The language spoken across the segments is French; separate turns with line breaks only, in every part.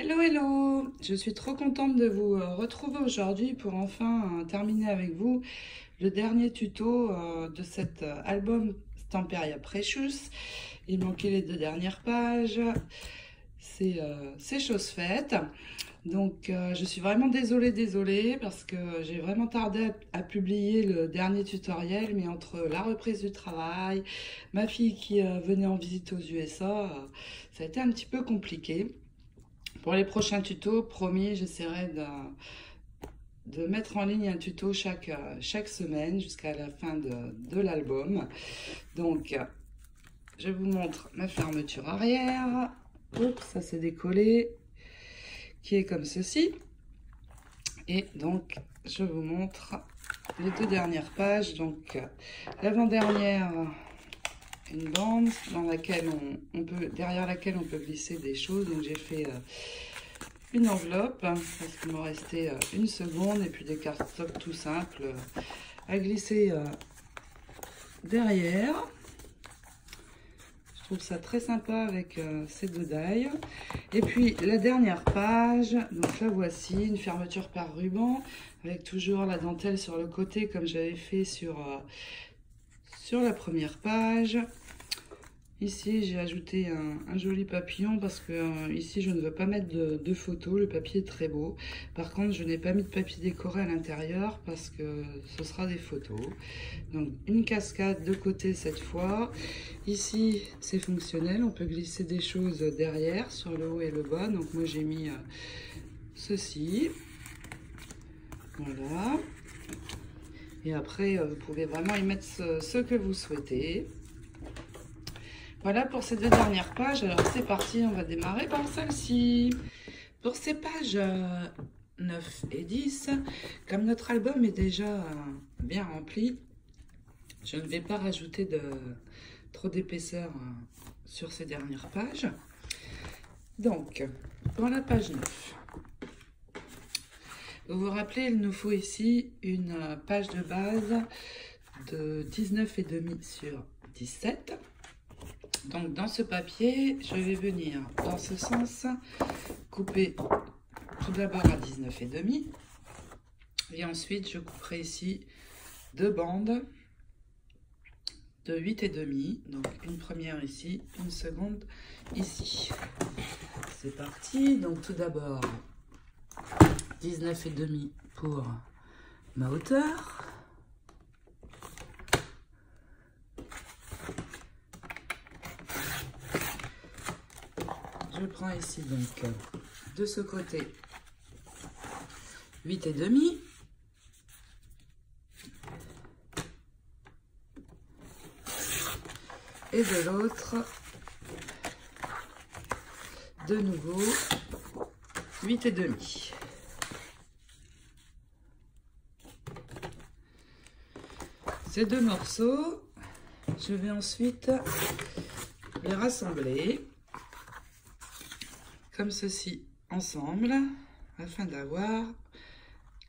Hello, hello! Je suis trop contente de vous retrouver aujourd'hui pour enfin terminer avec vous le dernier tuto de cet album Stamperia Precious. Il manquait les deux dernières pages. C'est chose faite. Donc je suis vraiment désolée parce que j'ai vraiment tardé à publier le dernier tutoriel, mais entre la reprise du travail, ma fille qui venait en visite aux USA, ça a été un petit peu compliqué. Pour les prochains tutos, promis, j'essaierai de mettre en ligne un tuto chaque semaine jusqu'à la fin de l'album. Donc, je vous montre ma fermeture arrière. Oups, ça s'est décollé. Qui est comme ceci. Et donc, je vous montre les deux dernières pages. Donc, l'avant-dernière, une bande dans laquelle derrière laquelle on peut glisser des choses. Donc, j'ai fait une enveloppe parce qu'il m'en restait une seconde et puis des cardstocks tout simples à glisser derrière. Je trouve ça très sympa avec ces deux die. Et puis la dernière page, donc la voici, une fermeture par ruban avec toujours la dentelle sur le côté comme j'avais fait sur la première page. Ici, j'ai ajouté un joli papillon parce que ici, je ne veux pas mettre de photos. Le papier est très beau. Par contre, je n'ai pas mis de papier décoré à l'intérieur parce que ce sera des photos. Donc, une cascade de côté cette fois. Ici, c'est fonctionnel. On peut glisser des choses derrière, sur le haut et le bas. Donc, moi, j'ai mis ceci. Voilà. Et après, vous pouvez vraiment y mettre ce que vous souhaitez. Voilà pour ces deux dernières pages. Alors c'est parti, on va démarrer par celle-ci. Pour ces pages 9 et 10, comme notre album est déjà bien rempli, je ne vais pas rajouter trop d'épaisseur sur ces dernières pages. Donc, pour la page 9, vous vous rappelez, il nous faut ici une page de base de 19,5 sur 17. Donc dans ce papier, je vais venir dans ce sens couper tout d'abord à 19,5 et ensuite je couperai ici deux bandes de 8,5, donc une première ici, une seconde ici. C'est parti, donc tout d'abord 19,5 pour ma hauteur. Je prends ici donc de ce côté 8,5 et de l'autre de nouveau 8,5. Ces deux morceaux, je vais ensuite les rassembler comme ceci ensemble afin d'avoir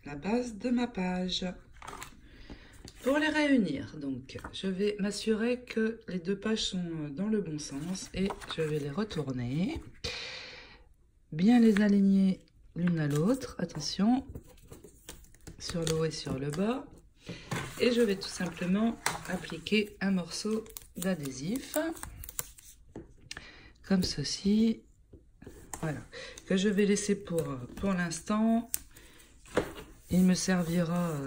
la base de ma page. Pour les réunir, donc je vais m'assurer que les deux pages sont dans le bon sens et je vais les retourner, bien les aligner l'une à l'autre, attention, sur le haut et sur le bas, et je vais tout simplement appliquer un morceau d'adhésif comme ceci. Voilà, que je vais laisser pour l'instant. Il me servira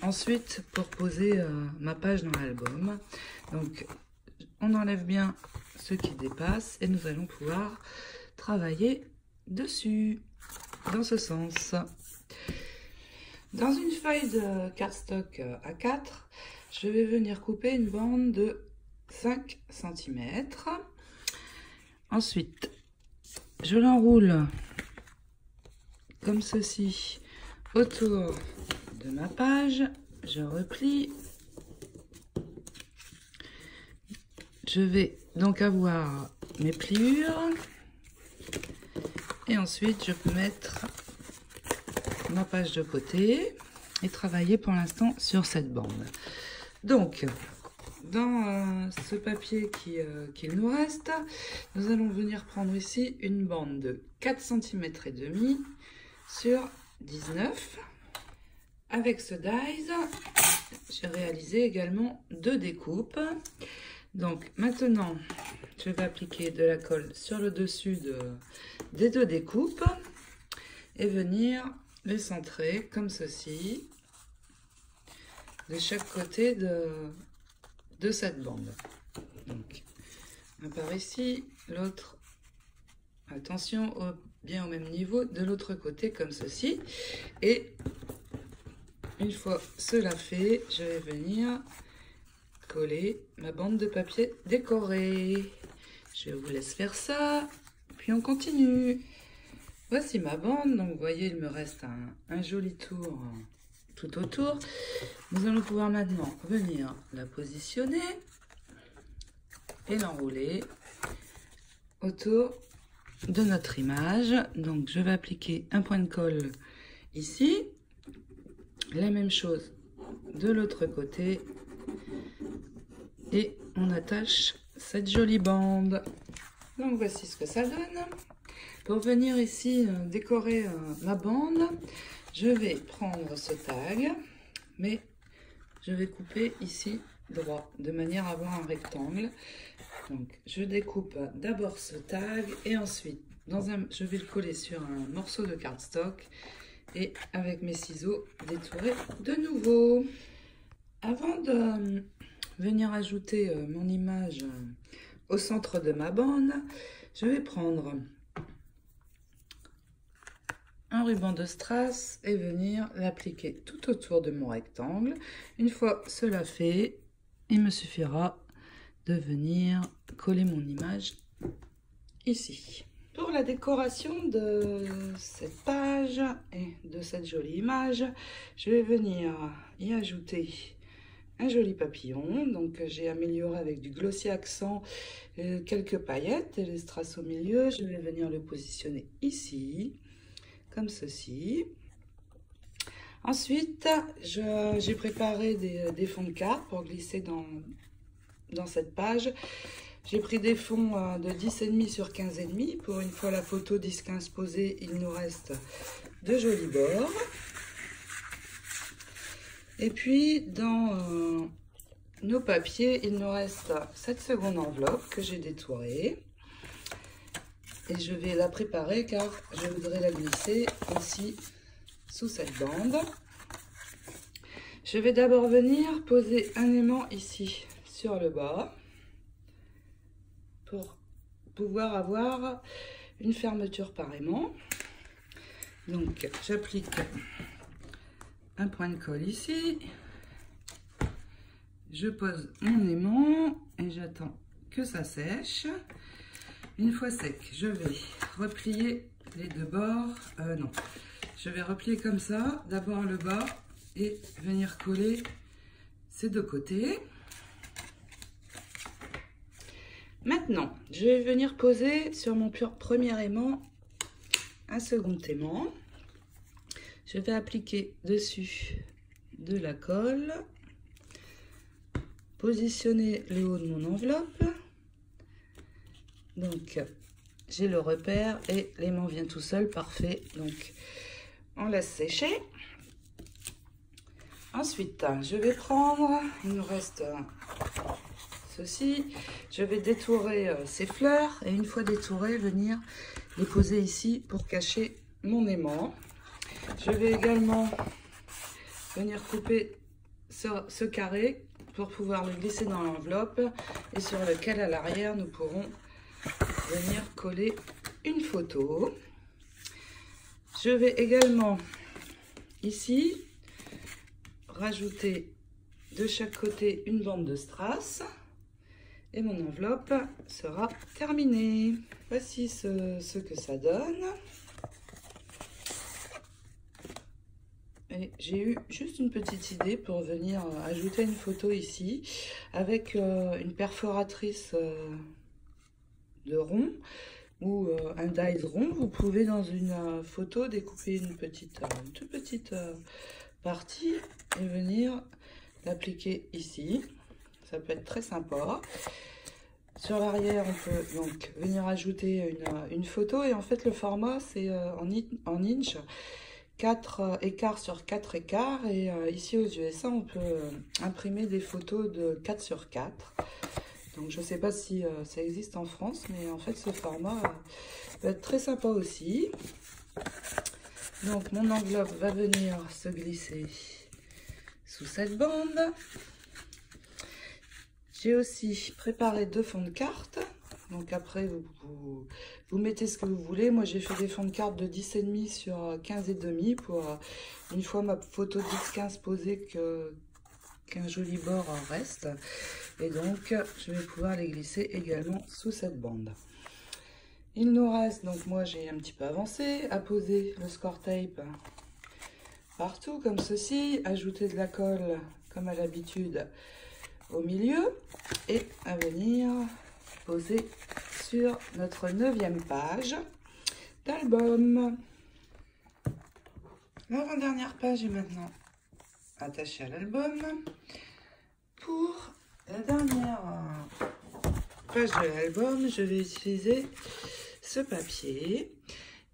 ensuite pour poser ma page dans l'album. Donc, on enlève bien ce qui dépasse et nous allons pouvoir travailler dessus, dans ce sens. Dans une feuille de cardstock A4, je vais venir couper une bande de 5 cm. Ensuite, je l'enroule comme ceci autour de ma page, je replie. Je vais donc avoir mes pliures et ensuite je peux mettre ma page de côté et travailler pour l'instant sur cette bande. Donc, dans ce papier qu'il nous reste, nous allons venir prendre ici une bande de 4 cm et demi sur 19. Avec ce dies, j'ai réalisé également 2 découpes. Donc maintenant, je vais appliquer de la colle sur le dessus des 2 découpes et venir les centrer comme ceci, de chaque côté de cette bande. Donc, un par ici, l'autre, attention, bien au même niveau, de l'autre côté comme ceci. Et une fois cela fait, je vais venir coller ma bande de papier décorée. Je vous laisse faire ça, puis on continue. Voici ma bande, donc vous voyez, il me reste un joli tour tout autour. Nous allons pouvoir maintenant venir la positionner et l'enrouler autour de notre image. Donc je vais appliquer un point de colle ici, la même chose de l'autre côté et on attache cette jolie bande. Donc voici ce que ça donne. Pour venir ici décorer ma bande, je vais prendre ce tag, mais je vais couper ici droit, de manière à avoir un rectangle. Donc je découpe d'abord ce tag et ensuite je vais le coller sur un morceau de cardstock et avec mes ciseaux détourer de nouveau. Avant de venir ajouter mon image au centre de ma bande, je vais prendre un ruban de strass et venir l'appliquer tout autour de mon rectangle. Une fois cela fait, il me suffira de venir coller mon image ici. Pour la décoration de cette page et de cette jolie image, je vais venir y ajouter un joli papillon. Donc j'ai amélioré avec du glossy accent, quelques paillettes et les strass au milieu. Je vais venir le positionner ici, comme ceci. Ensuite, j'ai préparé des fonds de carte pour glisser dans cette page. J'ai pris des fonds de 10,5 sur 15,5. Pour une fois la photo 10-15 posée, il nous reste de jolis bords. Et puis, dans nos papiers, il nous reste cette seconde enveloppe que j'ai détourée. Et je vais la préparer car je voudrais la glisser aussi sous cette bande. Je vais d'abord venir poser un aimant ici sur le bas pour pouvoir avoir une fermeture par aimant. Donc j'applique un point de colle ici. Je pose mon aimant et j'attends que ça sèche. Une fois sec, je vais replier les 2 bords. Non, je vais replier comme ça, d'abord le bas et venir coller ces 2 côtés. Maintenant, je vais venir poser sur mon premier aimant un second aimant. Je vais appliquer dessus de la colle, positionner le haut de mon enveloppe. Donc, j'ai le repère et l'aimant vient tout seul, parfait. Donc, on laisse sécher. Ensuite, je vais prendre, il nous reste ceci. Je vais détourer ces fleurs et une fois détourées, venir les poser ici pour cacher mon aimant. Je vais également venir couper ce carré pour pouvoir le glisser dans l'enveloppe et sur lequel à l'arrière nous pourrons venir coller une photo. Je vais également ici rajouter de chaque côté une bande de strass et mon enveloppe sera terminée. Voici ce que ça donne. Et j'ai eu juste une petite idée pour venir ajouter une photo ici avec une perforatrice de rond ou un dies rond. Vous pouvez dans une photo découper une toute petite partie et venir l'appliquer ici. Ça peut être très sympa. Sur l'arrière, on peut donc venir ajouter une photo. Et en fait, le format, c'est en inch, 4 écarts sur 4 écarts. Et ici, aux USA, on peut imprimer des photos de 4 sur 4. Donc, je ne sais pas si ça existe en France, mais en fait, ce format peut être très sympa aussi. Donc, mon enveloppe va venir se glisser sous cette bande. J'ai aussi préparé 2 fonds de carte. Donc après, vous mettez ce que vous voulez. Moi, j'ai fait des fonds de carte de 10,5 sur 15,5 pour, une fois ma photo 10-15 posée, qu'un joli bord reste. Et donc, je vais pouvoir les glisser également sous cette bande. Il nous reste, donc moi j'ai un petit peu avancé, à poser le score tape partout comme ceci, ajouter de la colle comme à l'habitude au milieu et à venir poser sur notre 9e page d'album. L'avant-dernière page est maintenant attachée à l'album. Pour la dernière page de l'album, je vais utiliser ce papier.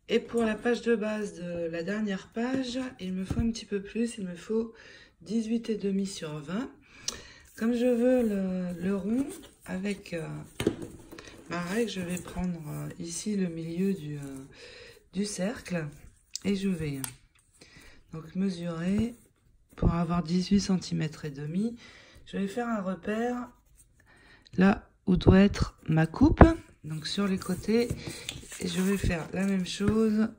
Et pour la page de base de la dernière page, il me faut un petit peu plus, il me faut 18,5 sur 20. Comme je veux le rond, avec ma règle, je vais prendre ici le milieu du cercle et je vais donc mesurer pour avoir 18 cm et demi. Je vais faire un repère là où doit être ma coupe, donc sur les côtés, et je vais faire la même chose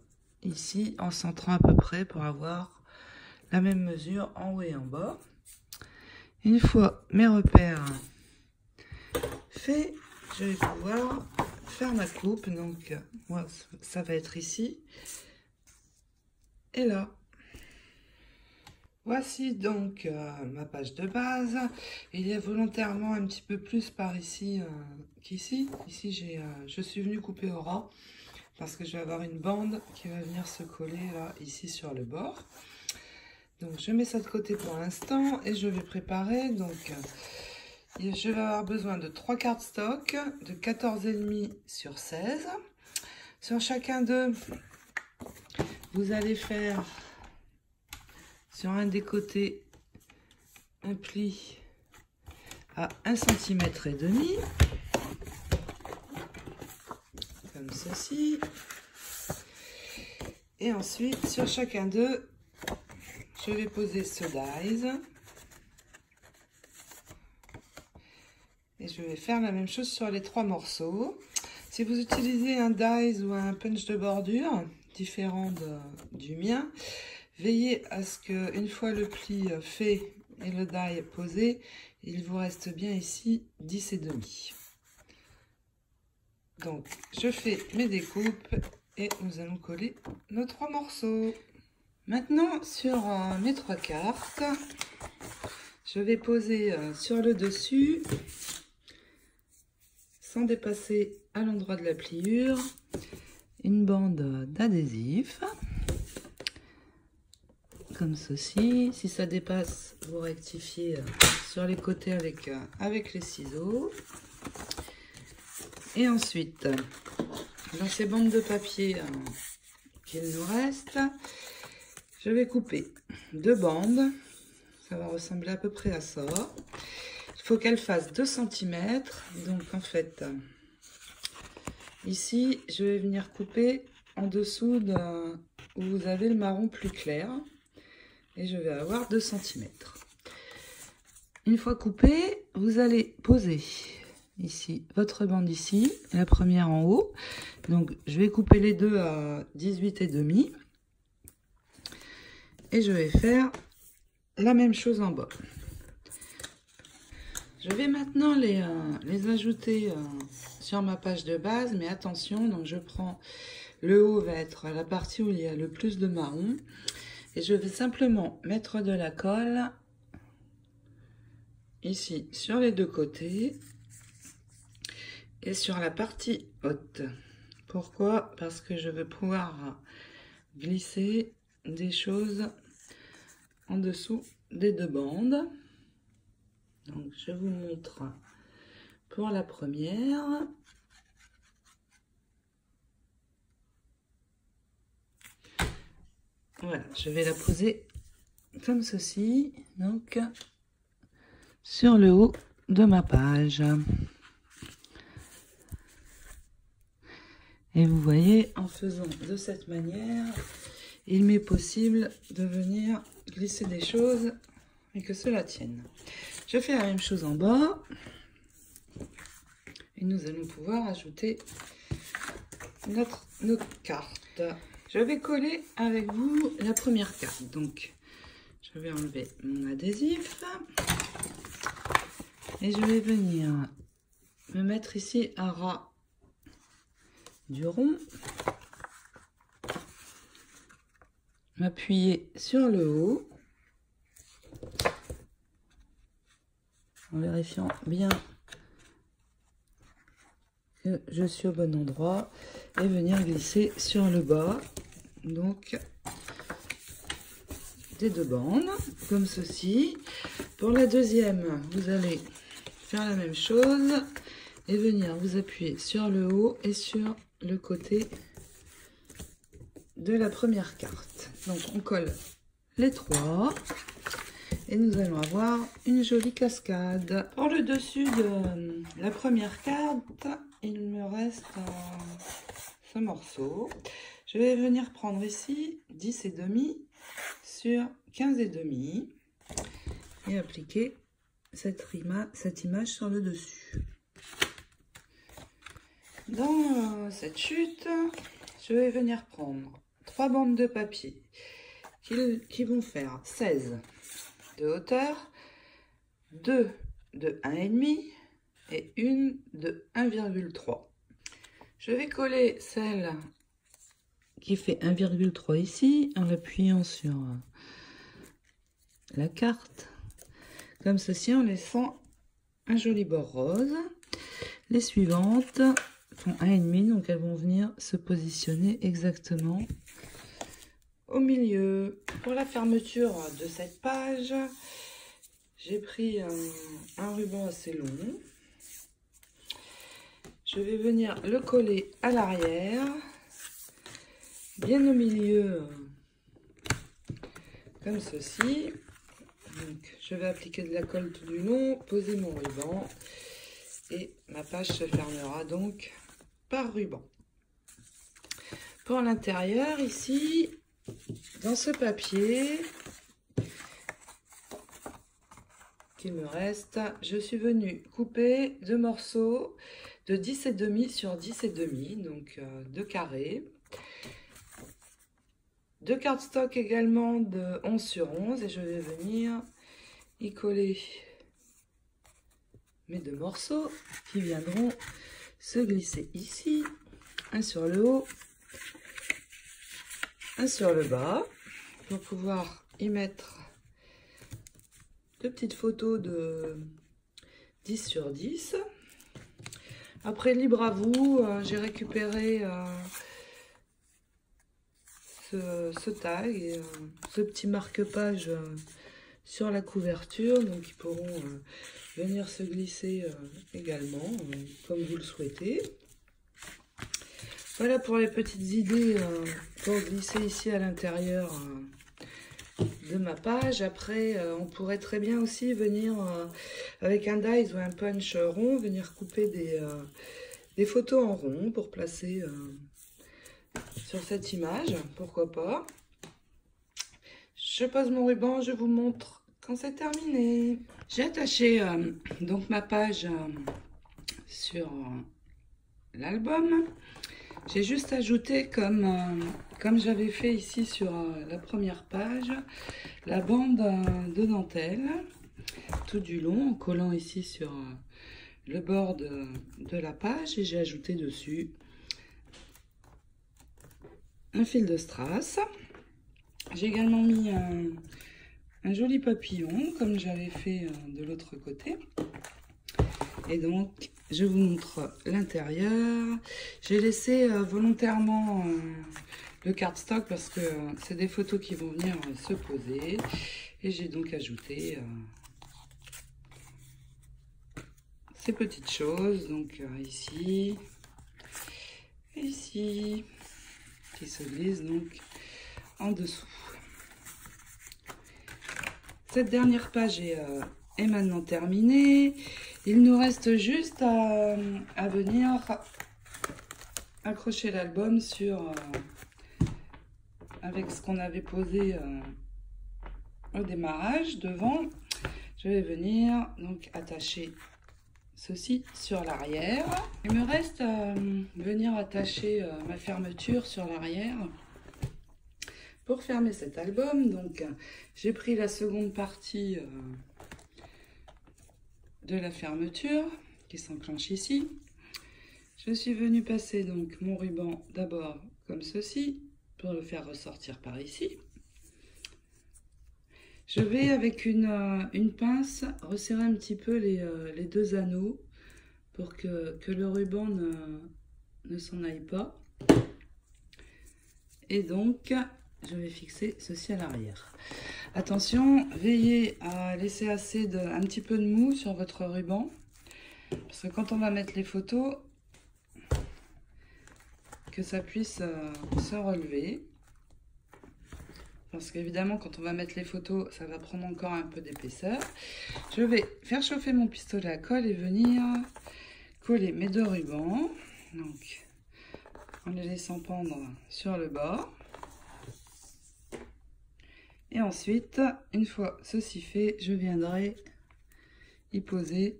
ici en centrant à peu près pour avoir la même mesure en haut et en bas. Une fois mes repères faits, je vais pouvoir faire ma coupe. Donc moi ça va être ici et là. Voici donc ma page de base. Il y a volontairement un petit peu plus par ici qu'ici. Ici, je suis venue couper au ras parce que je vais avoir une bande qui va venir se coller là, ici sur le bord. Donc, je mets ça de côté pour l'instant et je vais préparer. Donc, je vais avoir besoin de 3 cardstock de 14,5 sur 16. Sur chacun d'eux, vous allez faire sur un des côtés un pli à 1,5 cm comme ceci, et ensuite sur chacun d'eux je vais poser ce dies et je vais faire la même chose sur les 3 morceaux. Si vous utilisez un dies ou un punch de bordure différent du mien, veillez à ce que une fois le pli fait et le die posé, il vous reste bien ici 10,5. Donc je fais mes découpes et nous allons coller nos 3 morceaux. Maintenant sur mes 3 cartes, je vais poser sur le dessus, sans dépasser à l'endroit de la pliure, une bande d'adhésif. Comme ceci. Si ça dépasse, vous rectifiez sur les côtés avec les ciseaux. Et ensuite, dans ces bandes de papier qu'il nous reste, je vais couper 2 bandes. Ça va ressembler à peu près à ça. Il faut qu'elles fassent 2 cm. Donc en fait, ici, je vais venir couper en dessous où vous avez le marron plus clair. Et je vais avoir 2 cm. Une fois coupé, vous allez poser ici votre bande ici, la première en haut. Donc je vais couper les deux à 18,5 et je vais faire la même chose en bas. Je vais maintenant les ajouter sur ma page de base, mais attention, donc je prends le haut va être la partie où il y a le plus de marron. Et je vais simplement mettre de la colle ici sur les 2 côtés et sur la partie haute. Pourquoi? Parce que je veux pouvoir glisser des choses en dessous des 2 bandes. Donc je vous montre pour la première. Voilà, je vais la poser comme ceci, donc sur le haut de ma page. Et vous voyez, en faisant de cette manière, il m'est possible de venir glisser des choses et que cela tienne. Je fais la même chose en bas. Et nous allons pouvoir ajouter notre carte. Je vais coller avec vous la première carte. Donc, je vais enlever mon adhésif. Et je vais venir me mettre ici à ras du rond. M'appuyer sur le haut. En vérifiant bien que je suis au bon endroit. Et venir glisser sur le bas. Donc, des deux bandes, comme ceci. Pour la deuxième, vous allez faire la même chose et venir vous appuyer sur le haut et sur le côté de la première carte. Donc on colle les trois et nous allons avoir une jolie cascade. Pour le dessus de la première carte, il me reste ce morceau. Je vais venir prendre ici 10,5 sur 15,5 et appliquer cette image sur le dessus. Dans cette chute, je vais venir prendre 3 bandes de papier qui vont faire 16 de hauteur, 2 de 1,5 et une de 1,3. Je vais coller celle qui fait 1,3 ici en appuyant sur la carte comme ceci, en laissant un joli bord rose. Les suivantes font 1,5, donc elles vont venir se positionner exactement au milieu. Pour la fermeture de cette page, j'ai pris un ruban assez long. Je vais venir le coller à l'arrière, bien au milieu, comme ceci. Donc, je vais appliquer de la colle tout du long, poser mon ruban et ma page se fermera donc par ruban. Pour l'intérieur, ici, dans ce papier qu'il me reste, je suis venue couper 2 morceaux de 10,5 sur 10,5, donc 2 carrés. 2 cardstock également de 11 sur 11 et je vais venir y coller mes 2 morceaux qui viendront se glisser ici, un sur le haut, un sur le bas, pour pouvoir y mettre 2 petites photos de 10 sur 10. Après, libre à vous, j'ai récupéré ce tag et ce petit marque-page sur la couverture, donc ils pourront venir se glisser également comme vous le souhaitez. Voilà pour les petites idées pour glisser ici à l'intérieur de ma page. Après on pourrait très bien aussi venir avec un dies ou un punch rond, venir couper des photos en rond pour placer sur cette image, pourquoi pas. Je pose mon ruban, je vous montre quand c'est terminé. J'ai attaché donc ma page sur l'album. J'ai juste ajouté comme j'avais fait ici sur la première page, la bande de dentelle tout du long en collant ici sur le bord de la page, et j'ai ajouté dessus un fil de strass. J'ai également mis un joli papillon comme j'avais fait de l'autre côté. Et donc je vous montre l'intérieur. J'ai laissé volontairement le cardstock parce que c'est des photos qui vont venir se poser, et j'ai donc ajouté ces petites choses. Donc ici, ici, qui se glisse donc en dessous. Cette dernière page est maintenant terminée. Il nous reste juste à venir accrocher l'album sur avec ce qu'on avait posé au démarrage devant. Je vais venir donc attacher ceci sur l'arrière. Il me reste à venir attacher ma fermeture sur l'arrière pour fermer cet album. Donc j'ai pris la seconde partie de la fermeture qui s'enclenche ici. Je suis venue passer donc mon ruban d'abord comme ceci pour le faire ressortir par ici. Je vais avec une pince resserrer un petit peu les deux anneaux pour que le ruban ne s'en aille pas. Et donc je vais fixer ceci à l'arrière. Attention, veillez à laisser un petit peu de mou sur votre ruban, parce que quand on va mettre les photos, que ça puisse se relever. Parce qu'évidemment, quand on va mettre les photos, ça va prendre encore un peu d'épaisseur. Je vais faire chauffer mon pistolet à colle et venir coller mes deux rubans. Donc, en les laissant pendre sur le bord. Et ensuite, une fois ceci fait, je viendrai y poser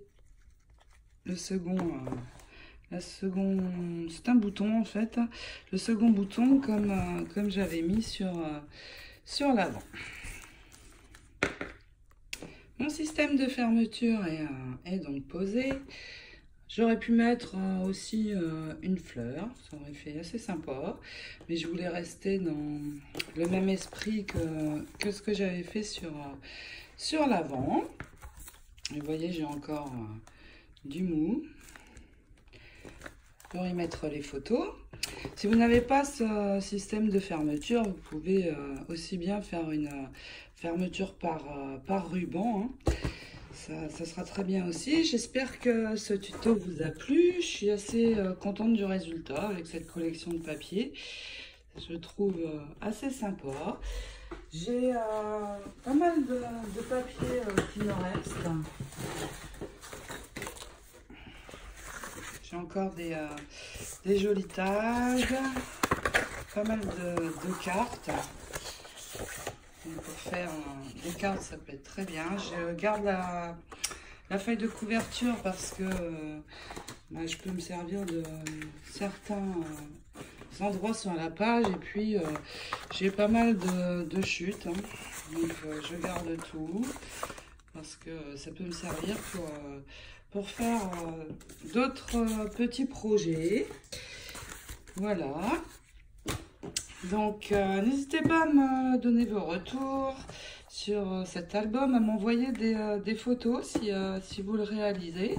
le second. C'est un bouton en fait. Le second bouton comme j'avais mis sur l'avant. Mon système de fermeture est donc posé. J'aurais pu mettre aussi une fleur, ça aurait fait assez sympa, mais je voulais rester dans le même esprit que ce que j'avais fait sur l'avant. Vous voyez, j'ai encore du mou pour y mettre les photos. Si vous n'avez pas ce système de fermeture, vous pouvez aussi bien faire une fermeture par ruban, hein. Ça sera très bien aussi. J'espère que ce tuto vous a plu. Je suis assez contente du résultat avec cette collection de papier. Je trouve assez sympa. J'ai pas mal de papier qui me reste. J'ai encore des jolis tags, pas mal de cartes. Donc pour faire des cartes, ça peut être très bien. Je garde la feuille de couverture parce que je peux me servir de certains endroits sur la page. Et puis, j'ai pas mal de chutes. Hein. Donc, je garde tout parce que ça peut me servir pour faire d'autres petits projets. Voilà. Donc, n'hésitez pas à me donner vos retours sur cet album, à m'envoyer des photos si vous le réalisez.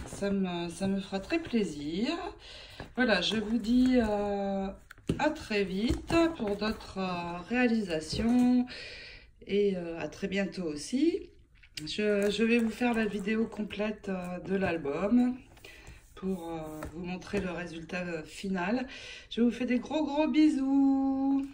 Ça me fera très plaisir. Voilà, je vous dis à très vite pour d'autres réalisations et à très bientôt aussi. Je vais vous faire la vidéo complète de l'album pour vous montrer le résultat final. Je vous fais des gros bisous.